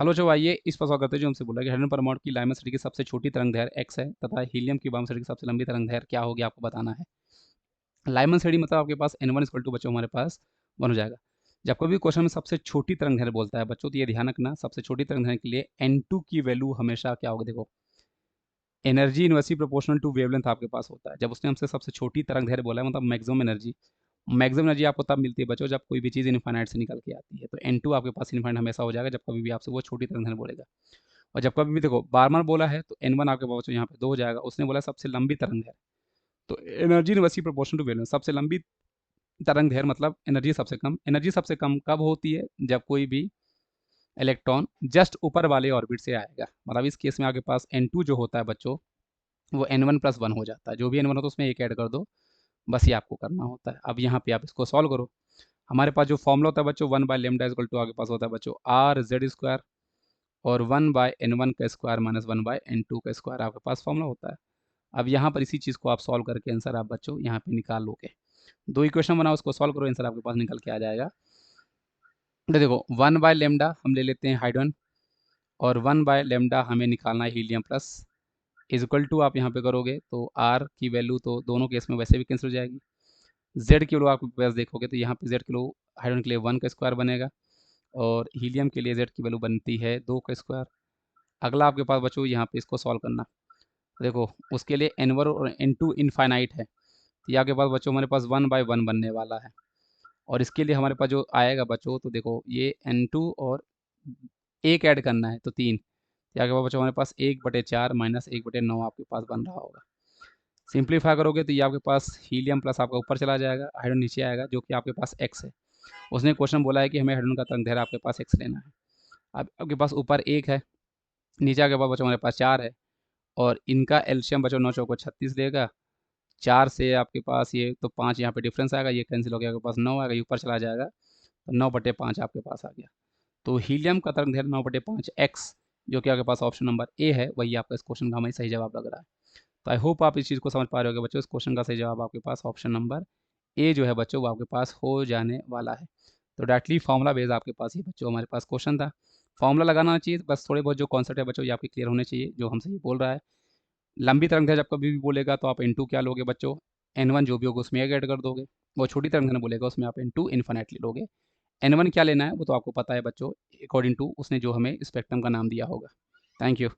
Hello जो आइए इस पर स्वागत करते हैं जो हमसे बोला कि हाइड्रोजन परमाणु की लाइमन सिटी की सबसे छोटी तरंग दैर्घ्य x है तथा हीलियम की वाम सिटी की सबसे लंबी तरंग दैर्घ्य क्या होगी आपको बताना है। लाइमन सिटी मतलब आपके पास n1 इक्वल टू बच्चों हमारे पास 1 हो जाएगा। जब कभी क्वेश्चन में सबसे छोटी तरंग दैर्घ्य बोलता है बच्चों तो ये ध्यान रखना सबसे छोटी तरंग दैर्घ्य के लिए n2 की वैल्यू हमेशा क्या होगी। देखो energy inversely proportional to wavelength आपके पास होता है। जब उसने हमसे सबसे छोटी तरंग दैर्घ्य बोला है मतलब मैक्सिमम एनर्जी आपको तब मिलती है बच्चों जब कोई भी चीज़ इनफाइनाइट से निकल के आती है। तो n2 आपके पास इनफाइनाइट हमेशा हो जाएगा जब कभी भी आपसे वो छोटी तरंग दैर्घ्य बोलेगा। और जब कभी भी देखो बार-बार बोला है तो n1 आपके पास यहाँ पे 2 हो जाएगा। उसने बोला सबसे लंबी तरंग है, तो energy inversely proportional to wavelength सबसे लंबी तरंग दैर्घ्य मतलब एनर्जी सबसे कम। एनर्जी सबसे कम कब होती है? जब कोई भी इलेक्ट्रॉन जस्ट ऊपर वाले ऑर्बिट से आएगा। मतलब इस केस में आपके पास n2 जो होता है बच्चों वो n1+1 हो जाता है। जो भी n1 होता है उसमें 1 ऐड कर दो, बस ये आपको करना होता है। अब यहाँ पे आप इसको सॉल्व करो। हमारे पास जो फॉर्मूला होता है बच्चों 1/λ आपके पास होता है बच्चों r(z²) और 1/n1 का स्क्वायर माइनस 1/n2 का स्क्वायर आपके पास फॉर्मूला होता है। अब यहाँ पर इसी चीज़ को आप सॉल्व करके आंसर आप बच्चों यहाँ पे निकाल लोगे। 2 इक्वेशन बनाओ उसको सॉल्व करो आंसर आपके पास निकल के आ जाएगा। तो देखो 1/λ हम ले लेते हैं हाइड्रोजन और 1/λ हमें निकालना है helium plus is equal to आप यहाँ पे करोगे तो आर की वैल्यू तो दोनों केस में वैसे भी कैंसिल हो जाएगी। जेड की वैल्यू आपके पास देखोगे तो यहाँ पे जेड की वैल्यू हाइड्रोजन के लिए 1 का स्क्वायर बनेगा और हीलियम के लिए जेड की वैल्यू बनती है 2 का स्क्वायर। अगला आपके पास बच्चों यहाँ पे इसको सॉल्व करना। देखो उसके लिए n1 और n2 इनफाइनाइट है तो ये आपके पास बच्चों हमारे पास 1/1 बनने वाला है। और इसके लिए हमारे पास जो आएगा बच्चों तो देखो ये n2 और एक ऐड करना है तो 3। तो आपके पास बच्चों हमारे पास 1/4 माइनस 1/9 आपके पास बन रहा होगा। सिंप्लीफाई करोगे तो ये आपके पास हीलियम प्लस आपका ऊपर चला जाएगा, हाइड्रोजन नीचे आएगा जो कि आपके पास x है। उसने क्वेश्चन बोला है कि हमें हाइड्रोजन का तरंग दैर्घ्य आपके पास x लेना है। अब आपके पास ऊपर 1 है, नीचे आपके पास बच्चों हमारे पास 4 है और इनका एलसीएम बच्चों 9 चौको 36 देगा। 4 से आपके पास ये तो 5 यहाँ पे डिफरेंस आएगा, ये कैंसिल हो गया, आपके पास 9 आएगा, ये ऊपर चला जाएगा तो 9/5 आपके पास आ गया। तो हीलियम का तरंग दैर्घ्य 9/5 x जो कि आपके पास ऑप्शन नंबर ए है वही आपका इस क्वेश्चन का हमें सही जवाब लग रहा है। तो आई होप आप इस चीज़ को समझ पा रहे होगे बच्चों। इस क्वेश्चन का सही जवाब आपके पास ऑप्शन नंबर ए जो है बच्चों वो आपके पास हो जाने वाला है। तो डायरेक्टली फॉर्मूला बेस्ड आपके पास ये बच्चों हमारे पास क्वेश्चन था। फॉर्मूला लगाना चाहिए बस थोड़े बहुत जो कॉन्सेप्ट है बच्चों ये आपके क्लियर होने चाहिए जो हमसे ये बोल रहा है। लंबी तरंग दैर्घ्य जब कभी भी बोलेगा तो आप n2 क्या लोगे बच्चों, n1 जो भी होगा उसमें एक ऐड कर दोगे। वो छोटी तरंग दैर्घ्य बोलेगा उसमें आप n2 इन्फिनिटली लोगे। n1 क्या लेना है वो तो आपको पता है बच्चों अकॉर्डिंग टू उसने जो हमें स्पेक्ट्रम का नाम दिया होगा। Thank you.